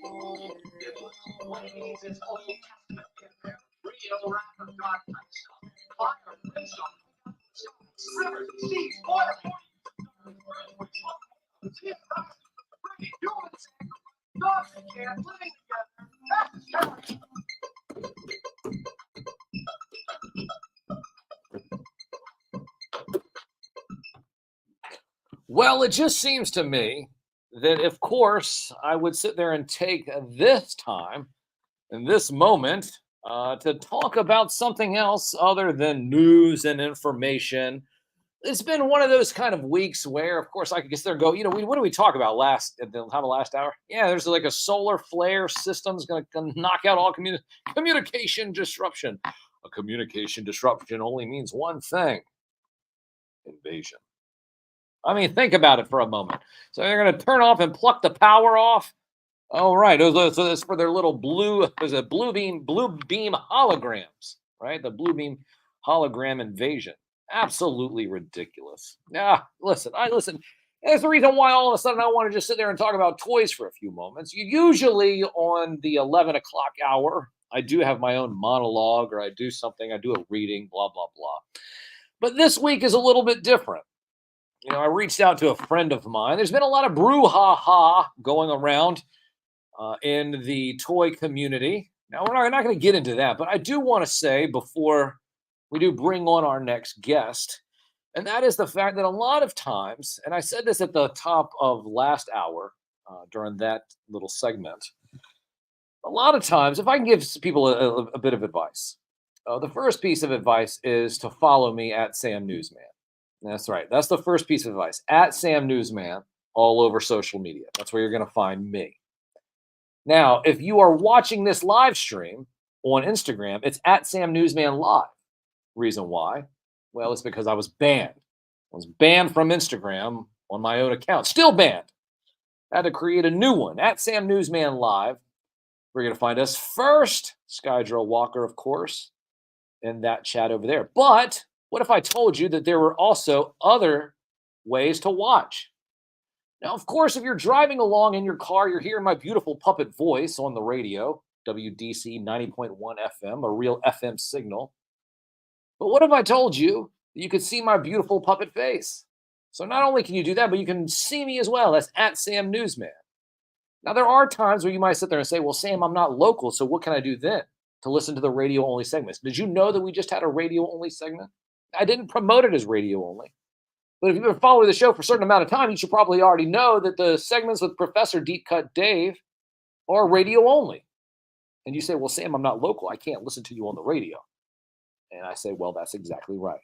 What it means is Old Testament in there. Real wrath of God type stuff. Fire, brimstone, rivers, seas, oil, humans, dogs and cats living together. That's terrible. Well, it just seems to me that, of course, I would sit there and take this time and this moment to talk about something else other than news and information. It's been one of those kind of weeks where, of course, I could just there go, what did we talk about at the top of last hour? Yeah, there's like a solar flare system's going to knock out all communication disruption. A communication disruption only means one thing: invasion. I mean, think about it for a moment. So they're going to turn off and pluck the power off. Oh, right. So that's for their little there's a blue beam holograms, right? The blue beam hologram invasion. Absolutely ridiculous. Yeah, listen. That's the reason why all of a sudden I want to just sit there and talk about toys for a few moments. Usually on the 11 o'clock hour, I do have my own monologue or I do something. I do a reading, blah, blah, blah. But this week is a little bit different. I reached out to a friend of mine. There's been a lot of brouhaha going around in the toy community. Now, we're not going to get into that, but I do want to say before we do bring on our next guest, and that is the fact that a lot of times, and I said this at the top of last hour during that little segment, a lot of times, if I can give people a bit of advice, the first piece of advice is to follow me at Sam Newsman. That's right. That's the first piece of advice. At Sam Newsman, all over social media. That's where you're going to find me. Now, if you are watching this live stream on Instagram, it's at Sam Newsman Live. Reason why? Well, it's because I was banned. I was banned from Instagram on my own account. Still banned. I had to create a new one. At Sam Newsman Live. We're going to find us first. Skydrill Walker, of course, in that chat over there. But what if I told you that there were also other ways to watch? Now, of course, if you're driving along in your car, you're hearing my beautiful puppet voice on the radio, WDCE 90.1 FM, a real FM signal. But what if I told you that you could see my beautiful puppet face? So not only can you do that, but you can see me as well. That's at Sam Newsman. Now, there are times where you might sit there and say, well, Sam, I'm not local, so what can I do then to listen to the radio-only segments? Did you know that we just had a radio-only segment? I didn't promote it as radio only. But if you've been following the show for a certain amount of time, you should probably already know that the segments with Professor Deep Cut Dave are radio only. And you say, well, Sam, I'm not local. I can't listen to you on the radio. And I say, well, that's exactly right.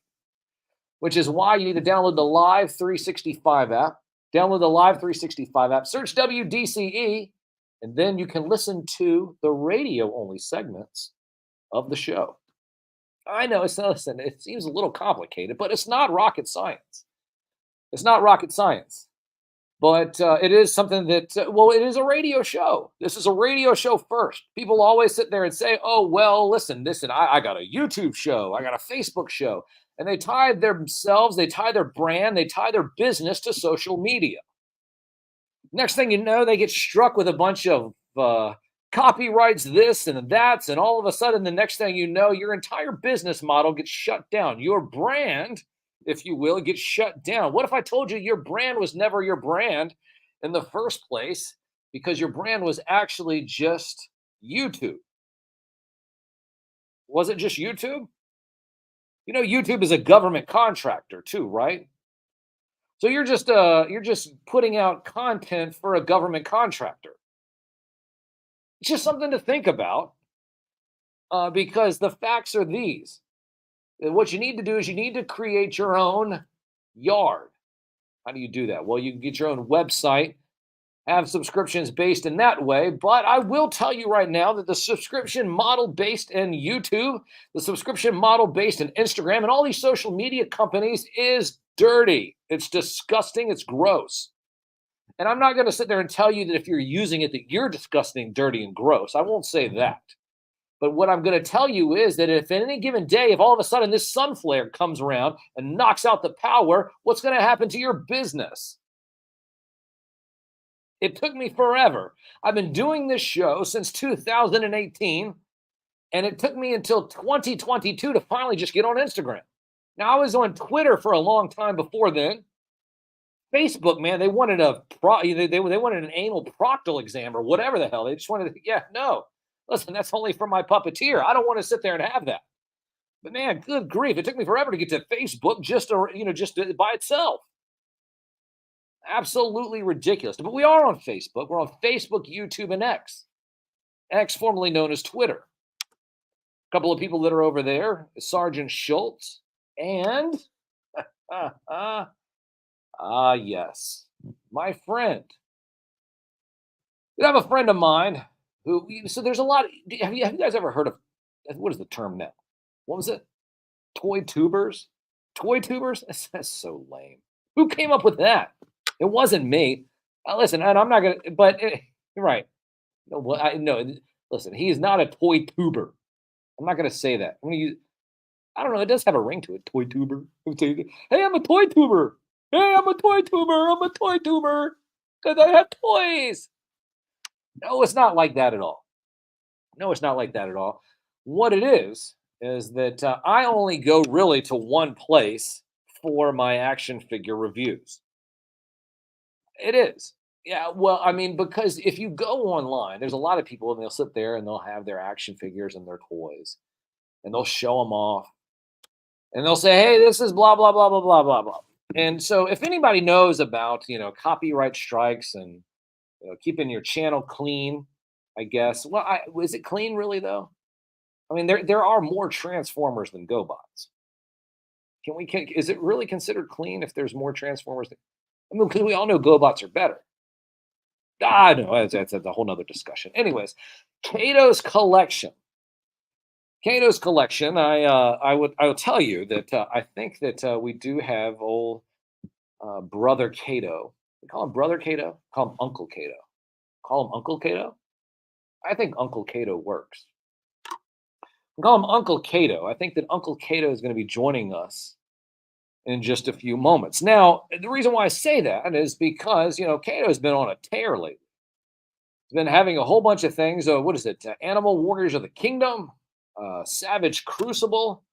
Which is why you need to download the Live 365 app. Download the Live 365 app. Search WDCE. And then you can listen to the radio only segments of the show. I know, listen, it seems a little complicated, but it's not rocket science. It's not rocket science. But it is something that, it is a radio show. This is a radio show first. People always sit there and say, oh, well, listen, I got a YouTube show. I got a Facebook show. And they tie themselves, they tie their brand, they tie their business to social media. Next thing you know, they get struck with a bunch of copyrights this and that's, and all of a sudden, the next thing you know, your entire business model gets shut down. Your brand, if you will, gets shut down. What if I told you your brand was never your brand in the first place because your brand was actually just YouTube? Was it just YouTube? YouTube is a government contractor too, right? So you're just putting out content for a government contractor. It's just something to think about because the facts are these. What you need to do is you need to create your own yard. How do you do that? Well, you can get your own website, have subscriptions based in that way. But I will tell you right now that the subscription model based in YouTube, the subscription model based in Instagram, and all these social media companies is dirty. It's disgusting. It's gross. And I'm not going to sit there and tell you that if you're using it, that you're disgusting, dirty, and gross. I won't say that. But what I'm going to tell you is that if at any given day, if all of a sudden this sun flare comes around and knocks out the power, what's going to happen to your business? It took me forever. I've been doing this show since 2018, and it took me until 2022 to finally just get on Instagram. Now, I was on Twitter for a long time before then. Facebook, man, they wanted they wanted an anal proctal exam or whatever the hell. They just wanted no. Listen, that's only for my puppeteer. I don't want to sit there and have that. But man, good grief, it took me forever to get to Facebook just by itself. Absolutely ridiculous. But we are on Facebook. We're on Facebook, YouTube, and X. X, formerly known as Twitter. A couple of people that are over there, Sergeant Schultz and yes, my friend. I have a friend of mine who, so there's a lot. Have you guys ever heard of, what is the term now? What was it? Toy tubers? Toy tubers? That's so lame. Who came up with that? It wasn't me. Listen, and I'm not going to, but you're right. No, well, no, listen, he is not a toy tuber. I'm not going to say that. I'm going to use, I don't know. It does have a ring to it. Toy tuber. Hey, I'm a toy tuber. Hey, I'm a toy tuber. I'm a toy tuber because I have toys. No, it's not like that at all. No, it's not like that at all. What it is that I only go really to one place for my action figure reviews. It is. Yeah, well, I mean, because if you go online, there's a lot of people and they'll sit there and they'll have their action figures and their toys and they'll show them off and they'll say, hey, this is blah, blah, blah, blah, blah, blah, blah. And so if anybody knows about, copyright strikes and keeping your channel clean, I guess. Well, is it clean really though? I mean, there are more Transformers than GoBots. Is it really considered clean if there's more Transformers? Because we all know GoBots are better. No, that's a whole nother discussion. Anyways, Kato's collection. Kato's collection. I will tell you that I think that we do have old brother Kato. We call him brother Kato. Call him Uncle Kato. Call him Uncle Kato. I think Uncle Kato works. We call him Uncle Kato. I think that Uncle Kato is going to be joining us in just a few moments. Now, the reason why I say that is because, Kato's been on a tear lately. He's been having a whole bunch of things. What is it? Animal Warriors of the Kingdom, Savage Crucible,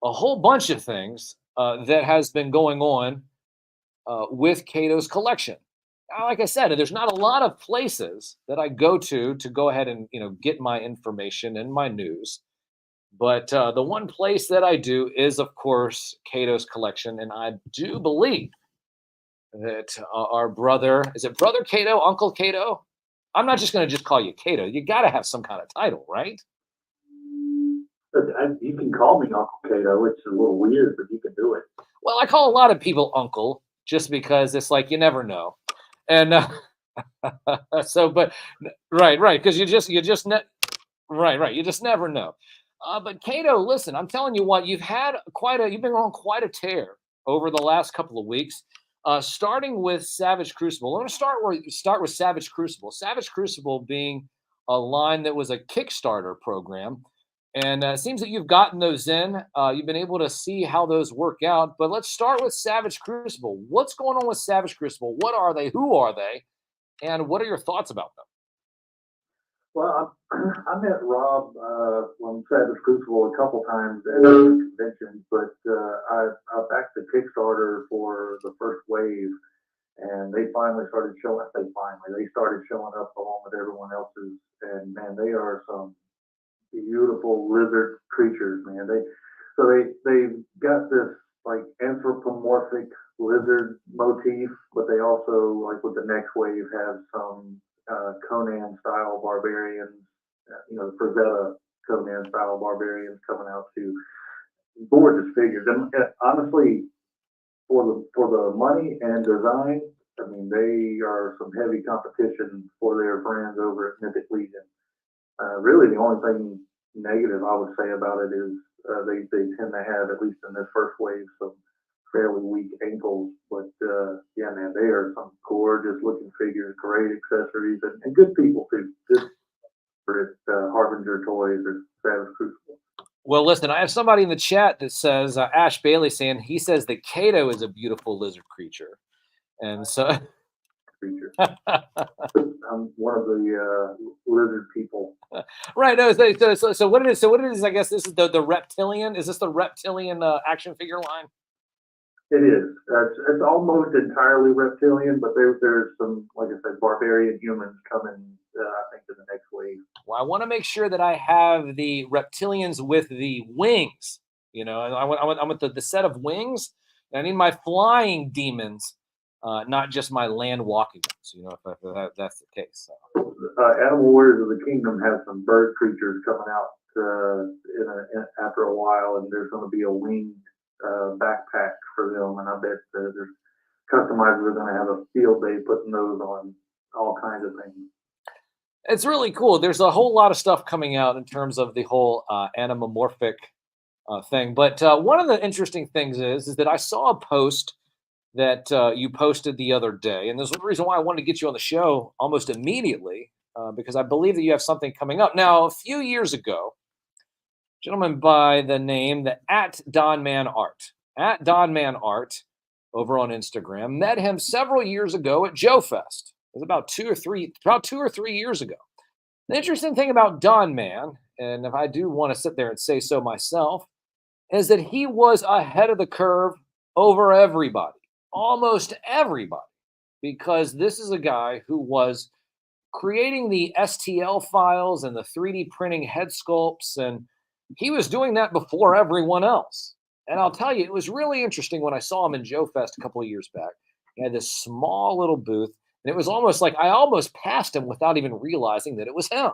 a whole bunch of things that has been going on with Kato's collection. Now, like I said, there's not a lot of places that I go to go ahead and, get my information and my news. But the one place that I do is, of course, Kato's collection. And I do believe that our brother, is it Brother Kato, Uncle Kato? I'm not just going to just call you Kato. You got to have some kind of title, right? You can call me Uncle Kato. It's a little weird, but you can do it. Well, I call a lot of people Uncle just because it's like you never know. And right, because you just never know. But Kato, listen, I'm telling you what, you've been on quite a tear over the last couple of weeks, starting with Savage Crucible. I'm going to start with Savage Crucible. Savage Crucible being a line that was a Kickstarter program. And it seems that you've gotten those in. You've been able to see how those work out. But let's start with Savage Crucible. What's going on with Savage Crucible? What are they? Who are they? And what are your thoughts about them? Well, I met Rob on Savage Crucible a couple times at conventions, but I backed the Kickstarter for the first wave, and they finally started showing. They started showing up along with everyone else's, and man, they are some beautiful lizard creatures, man. They've got this like anthropomorphic lizard motif, but they also, like with the next wave, have some Conan style barbarians, Frazetta Conan style barbarians coming out too. Gorgeous figures, and honestly, for the money and design, I mean, they are some heavy competition for their friends over at Mythic Legion. Really, the only thing negative I would say about it is they tend to have, at least in this first wave, some fairly weak ankles. But yeah, man, they are some gorgeous looking figures, great accessories, and good people too. Good for Harbinger Toys or Savage Crucible. Well, listen, I have somebody in the chat that says, Ash Bailey saying, he says that Kato is a beautiful lizard creature. And so, I'm one of the lizard people. Right. No. So what it is? So what it is? I guess this is the reptilian. Is this the reptilian action figure line? It is. It's almost entirely reptilian, but there's some, like I said, barbarian humans coming. I think in the next wave. Well, I want to make sure that I have the reptilians with the wings. You know, and I want the set of wings. And I need my flying demons, not just my land walking ones. You know, if that's the case. So. Animal Warriors of the Kingdom has some bird creatures coming out after a while, and there's going to be a winged backpack for them, and I bet there's customizers are going to have a field day putting those on all kinds of things. It's really cool. There's a whole lot of stuff coming out in terms of the whole animomorphic thing. But one of the interesting things is that I saw a post that you posted the other day, and there's one reason why I wanted to get you on the show almost immediately, because I believe that you have something coming up. Now, a few years ago, a gentleman by the name at DonMan Art over on Instagram, met him several years ago at Joe Fest. It was about 2 or 3 years ago. The interesting thing about Don Man, and if I do want to sit there and say so myself, is that he was ahead of the curve over everybody, almost everybody, because this is a guy who was creating the STL files and the 3D printing head sculpts, and he was doing that before everyone else. And I'll tell you, it was really interesting when I saw him in Joe Fest a couple of years back. He had this small little booth. And it was almost like I almost passed him without even realizing that it was him.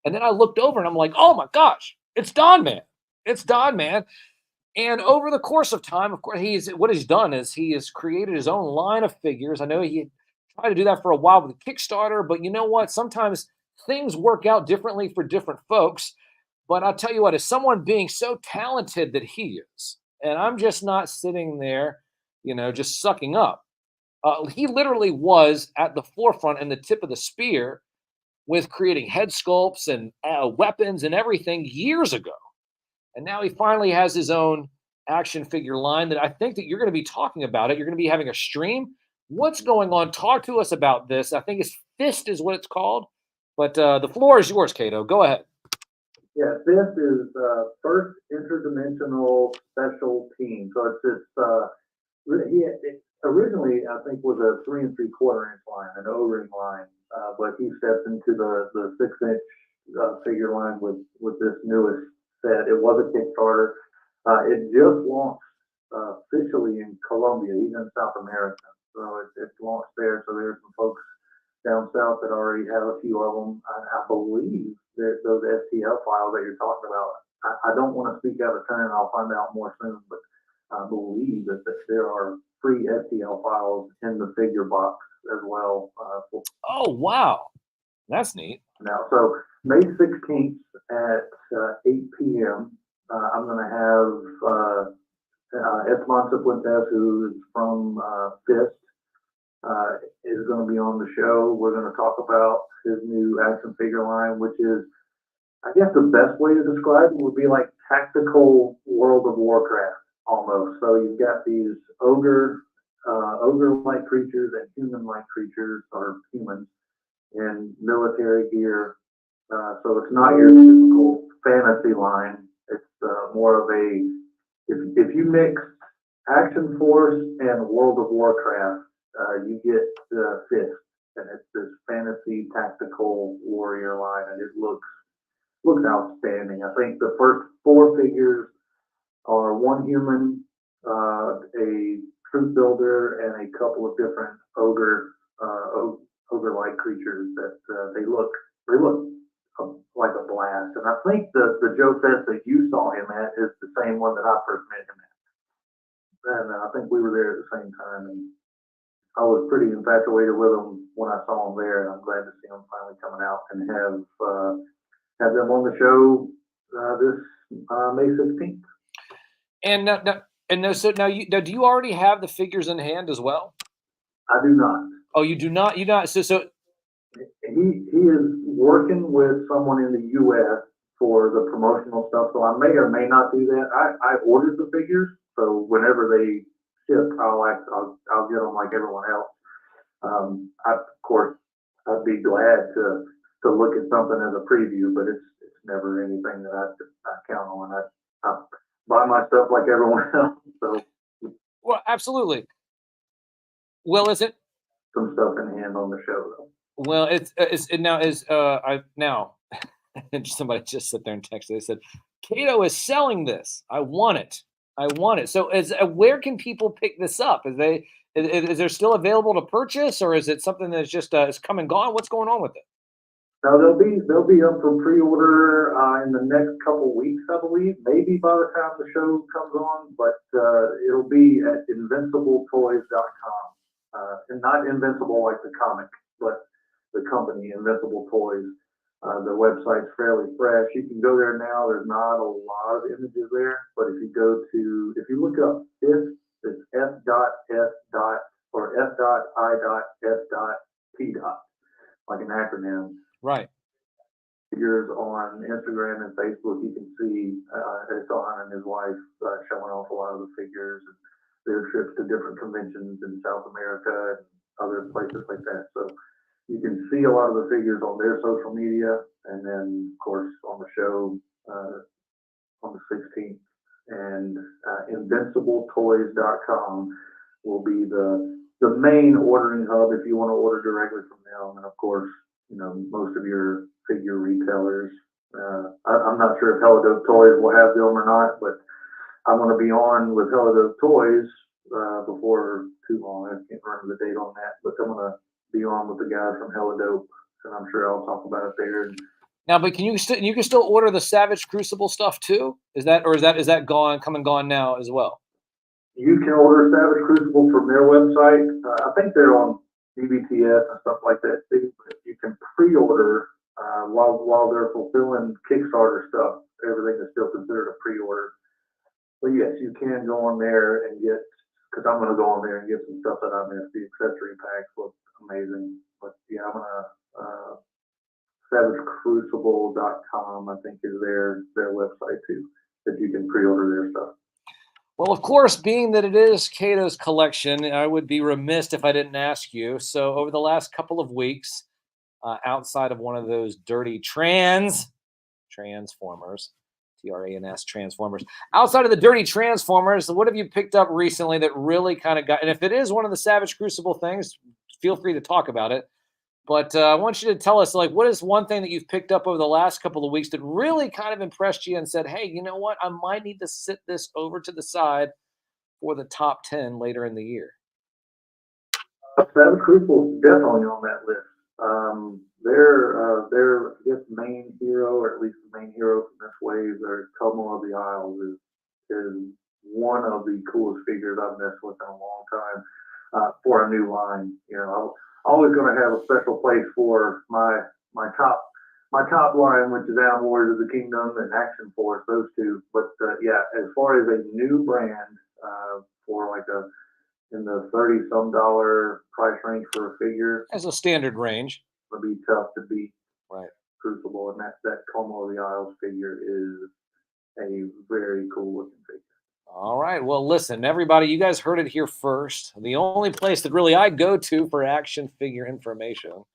And then I looked over and I'm like, oh my gosh, it's Don Man. It's Don Man. And over the course of time, of course, what he's done is he has created his own line of figures. I know he tried to do that for a while with Kickstarter, but you know what? Sometimes things work out differently for different folks. But I'll tell you what, as someone being so talented that he is, and I'm just not sitting there, just sucking up. He literally was at the forefront and the tip of the spear with creating head sculpts and weapons and everything years ago. And now he finally has his own action figure line that I think that you're going to be talking about it. You're going to be having a stream. What's going on? Talk to us about this. I think it's Fist is what it's called. But the floor is yours, Cato. Go ahead. Yeah, Fist is first interdimensional special team. So originally, I think, was a 3 3/4 inch line, an O-ring line, but he stepped into the 6-inch figure line with this newest set. It was a Kickstarter. It just launched officially in Colombia. He's in South America, so it's launched there. So there's some folks down south that already have a few of them. I believe that those STL files that you're talking about. I don't want to speak out of turn. I'll find out more soon, but I believe that there are free STL files in the figure box as well. Oh, wow. That's neat. Now, so May 16th at 8 p.m., I'm going to have Esmond Cifuentes, who is from Fist, is going to be on the show. We're going to talk about his new action figure line, which is, I guess the best way to describe it would be like tactical World of Warcraft almost. So you've got these ogre-like creatures and human-like creatures, or humans, in military gear. So it's not your typical fantasy line. It's more of a, if you mix Action Force and World of Warcraft, you get Fist, and it's this fantasy tactical warrior line, and it looks outstanding. I think the first 4 figures are one human, a troop builder, and a couple of different ogre-like creatures that they look like a blast. And I think the Joe Fest that you saw him at is the same one that I first met him at. And I think we were there at the same time, and I was pretty infatuated with him when I saw him there, and I'm glad to see him finally coming out and have them on the show this May 16th. And do you already have the figures in hand as well? I do not. Oh, you do not. You not. So he is working with someone in the U.S. for the promotional stuff. So I may or may not do that. I ordered the figures, so whenever they ship, I'll get them like everyone else. Of course, I'd be glad to look at something as a preview, but it's never anything that I count on. I buy my stuff like everyone else, so Well, absolutely. Well, is it? some stuff in hand on the show though. Well, it's it now is I now and somebody just sit there and text. They said, "Cato is selling this. I want it. I want it." So, where can people pick this up? Is there still available to purchase, or is it something that's just is come and gone? What's going on with it? Now they'll be up for pre-order in the next couple weeks, I believe. Maybe by the time the show comes on, but it'll be at invincibletoys.com. And not invincible like the comic, but the company Invincible Toys. The website's fairly fresh. You can go there now. There's not a lot of images there, but if you look up F, it's F dot S dot or F dot I dot S dot P dot, like an acronym. Right. Figures on Instagram and Facebook, you can see Hassan and his wife showing off a lot of the figures and their trips to different conventions in South America and other places like that. So you can see a lot of the figures on their social media, and then of course on the show on the 16th. And invincibletoys.com will be the main ordering hub if you want to order directly from them. And of course, most of your figure retailers. I'm not sure if Helidope Toys will have them or not, but I'm going to be on with Helidope Toys before too long. I can't remember the date on that, but I'm going to be on with the guys from Helidope, and I'm sure I'll talk about it there. Now, but can you can still order the Savage Crucible stuff too? Is that gone, come and gone now as well? You can order Savage Crucible from their website. I think they're on DBTS and stuff like that too. But you can pre-order while they're fulfilling Kickstarter stuff. Everything is still considered a pre-order. But yes, you can go on there and get, because I'm going to go on there and get some stuff that I missed. The accessory packs look amazing. But yeah, I'm going to savagecrucible.com, I think, is their website too, that you can pre-order their stuff. Well, of course, being that it is Cato's collection, I would be remiss if I didn't ask you. So, over the last couple of weeks, outside of one of those dirty transformers, Trans transformers, outside of the dirty transformers, what have you picked up recently that really kind of got? And if it is one of the Savage Crucible things, feel free to talk about it. But I want you to tell us, like, what is one thing that you've picked up over the last couple of weeks that really kind of impressed you and said, hey, you know what? I might need to sit this over to the side for the top 10 later in the year. Savage Crucible is definitely on that list. Their I guess main hero, or at least the main hero from this wave, their Como of the Isles is one of the coolest figures I've messed with in a long time for a new line. I'm always going to have a special place for my top line, which is Animal Warriors of the Kingdom and Action Force, those two. But yeah, as far as a new brand for like in the $30-some price range for a figure, as a standard range, it'll be tough to beat. Right. Crucible, and that Como of the Isles figure is a very cool looking figure. All right. Well, listen, everybody, you guys heard it here first. The only place that really I go to for action figure information,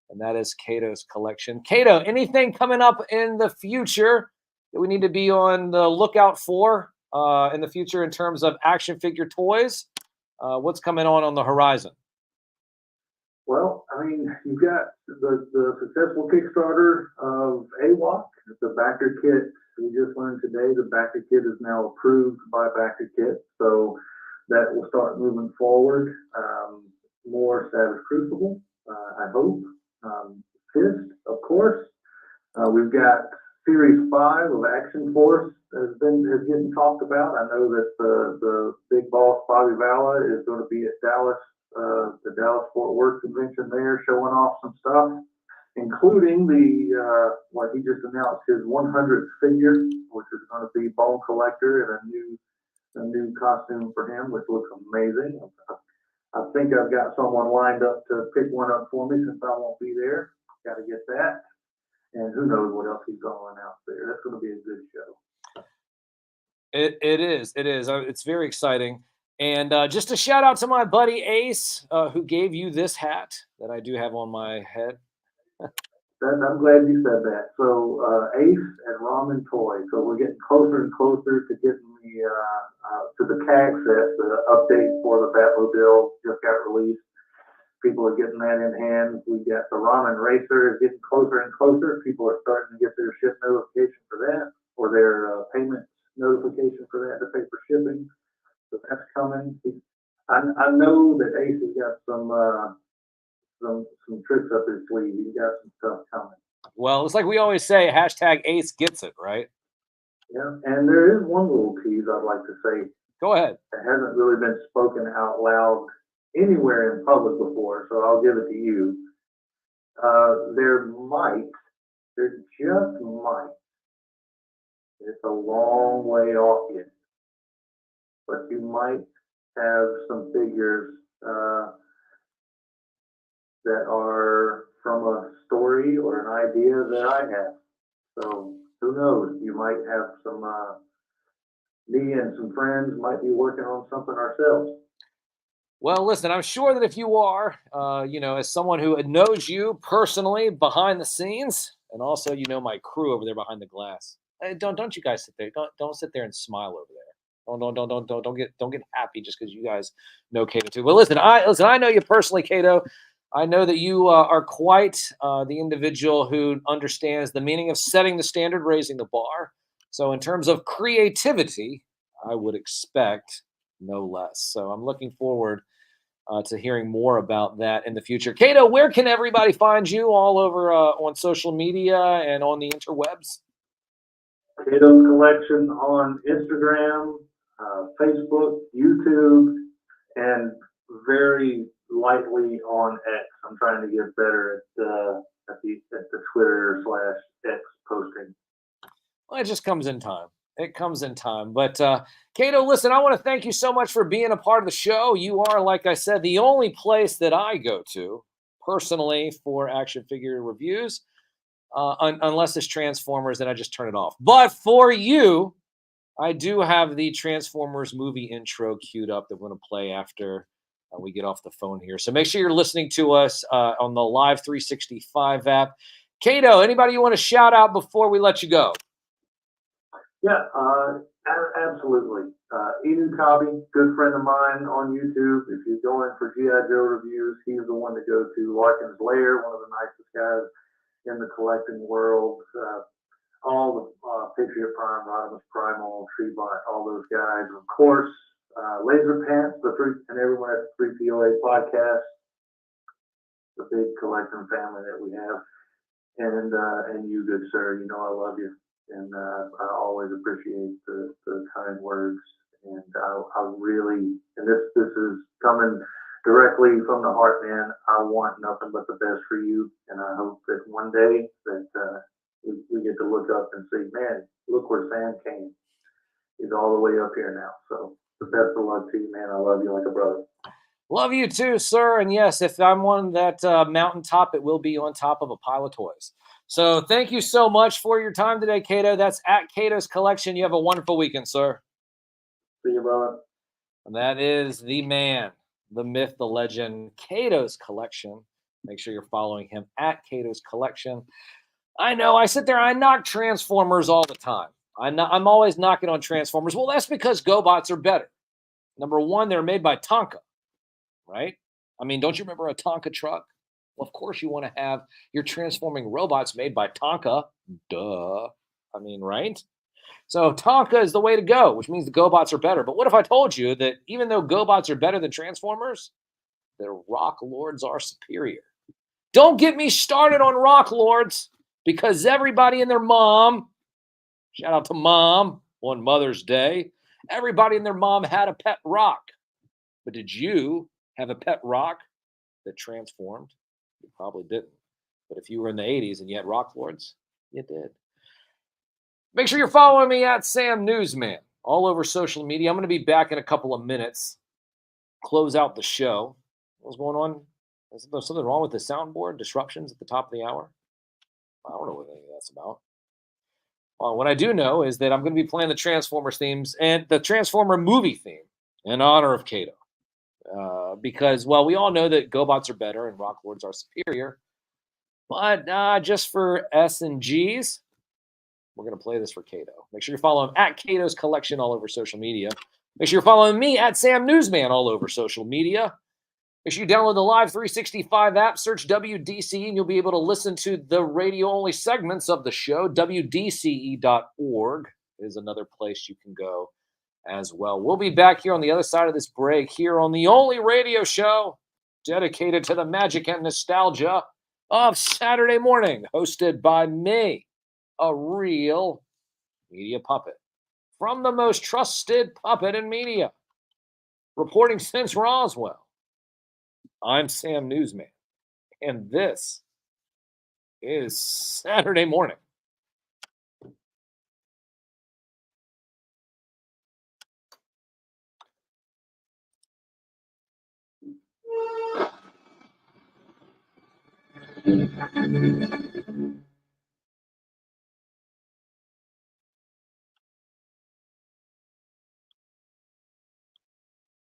and that is Cato's collection. Cato, anything coming up in the future that we need to be on the lookout for in the future in terms of action figure toys? What's coming on the horizon? Well, I mean, you've got the successful Kickstarter of AWOC, the backer kit. We just learned today the backer kit is now approved by Backer Kit, so that will start moving forward. More Savage Crucible, I hope. Fist, of course. We've got Series 5 of Action Force is getting talked about. I know that the big boss Bobby Valla is going to be at Dallas, the Dallas Fort Worth convention there, showing off some stuff, including what he just announced, his 100th figure, which is going to be Bone Collector and a new costume for him, which looks amazing. I think I've got someone lined up to pick one up for me since I won't be there. Got to get that. And who knows what else he's going to announce there. That's going to be a good show. It is. It's very exciting. And just a shout out to my buddy Ace, who gave you this hat that I do have on my head. I'm glad you said that. So Ace and Ramen Toy. So we're getting closer and closer to getting the CAG set. The update for the Batmobile just got released. People are getting that in hand. We got the Ramen Racer is getting closer and closer. People are starting to get their ship notification for that, or their payment notification for that to pay for shipping. So that's coming. I know that Ace has got some tricks up his sleeve. He's got some stuff coming. Well, it's like we always say, hashtag Ace gets it, right? Yeah, and there is one little tease I'd like to say. Go ahead. That hasn't really been spoken out loud anywhere in public before, so I'll give it to you. There just might, it's a long way off yet, but you might have some figures that are from a story or an idea that I have. So who knows? You might have some, me and some friends might be working on something ourselves. Well, listen, I'm sure that if you are, as someone who knows you personally behind the scenes, and also my crew over there behind the glass. Don't you guys sit there? Don't sit there and smile over there. Don't get happy just because you guys know Cato too. But listen, I know you personally, Cato. I know that you are quite the individual who understands the meaning of setting the standard, raising the bar. So in terms of creativity, I would expect no less. So I'm looking forward to hearing more about that in the future. Cato, where can everybody find you all over on social media and on the interwebs? Cato's Collection on Instagram, Facebook, YouTube, and very lightly on X. I'm trying to get better at the Twitter/X posting. Well, it just comes in time. It comes in time. But Cato, listen, I want to thank you so much for being a part of the show. You are, like I said, the only place that I go to personally for action figure reviews, unless it's Transformers, then I just turn it off. But for you, I do have the Transformers movie intro queued up that we're going to play after we get off the phone here. So make sure you're listening to us on the Live 365 app. Cato, anybody you want to shout out before we let you go? Yeah, absolutely. Eden Cobby, good friend of mine on YouTube. If you're going for G.I. Joe reviews, he's the one to go to. Larkin's Lair, one of the nicest guys in the collecting world. All the Patriot Prime, Rodimus Primal, Treebot, all those guys. Of course, Laser Pants, and everyone at the 3POA podcast, the big collecting family that we have. And you, good sir, I love you. And I always appreciate the kind words. And I really, and this is coming directly from the heart, man. I want nothing but the best for you. And I hope that one day that we get to look up and say, man, look where Sam came. He's all the way up here now. So the best of luck to you, man. I love you like a brother. Love you too, sir. And yes, if I'm on that mountaintop, it will be on top of a pile of toys. So thank you so much for your time today, Cato. That's at Cato's Collection. You have a wonderful weekend, sir. See you, brother. And that is the man, the myth, the legend, Cato's Collection. Make sure you're following him at Cato's Collection. I know, I sit there, I knock Transformers all the time. I'm always knocking on Transformers. Well, that's because GoBots are better. Number one, they're made by Tonka, right? I mean, don't you remember a Tonka truck? Well, of course you want to have your transforming robots made by Tonka. Duh. I mean, right? So Tonka is the way to go, which means the GoBots are better. But what if I told you that even though GoBots are better than Transformers, their Rock Lords are superior? Don't get me started on Rock Lords, because everybody and their mom, shout out to Mom on Mother's Day, everybody and their mom had a pet rock. But did you have a pet rock that transformed? You probably didn't. But if you were in the 80s and you had Rock Lords, you did. Make sure you're following me at Sam Newsman all over social media. I'm going to be back in a couple of minutes. Close out the show. What's going on? Is there something wrong with the soundboard? Disruptions at the top of the hour? I don't know what any of that's about. Well, what I do know is that I'm going to be playing the Transformers themes and the Transformer movie theme in honor of Cato. Because, well, we all know that GoBots are better and Rock Lords are superior. But just for S and G's, we're going to play this for Cato. Make sure you follow him at Cato's Collection all over social media. Make sure you're following me at Sam Newsman all over social media. Make sure you download the Live 365 app, search WDCE, and you'll be able to listen to the radio-only segments of the show. WDCE.org is another place you can go as well. We'll be back here on the other side of this break, here on the only radio show dedicated to the magic and nostalgia of Saturday morning, hosted by me, a real media puppet from the most trusted puppet in media, reporting since Roswell. I'm Sam Newsman, and this is Saturday morning.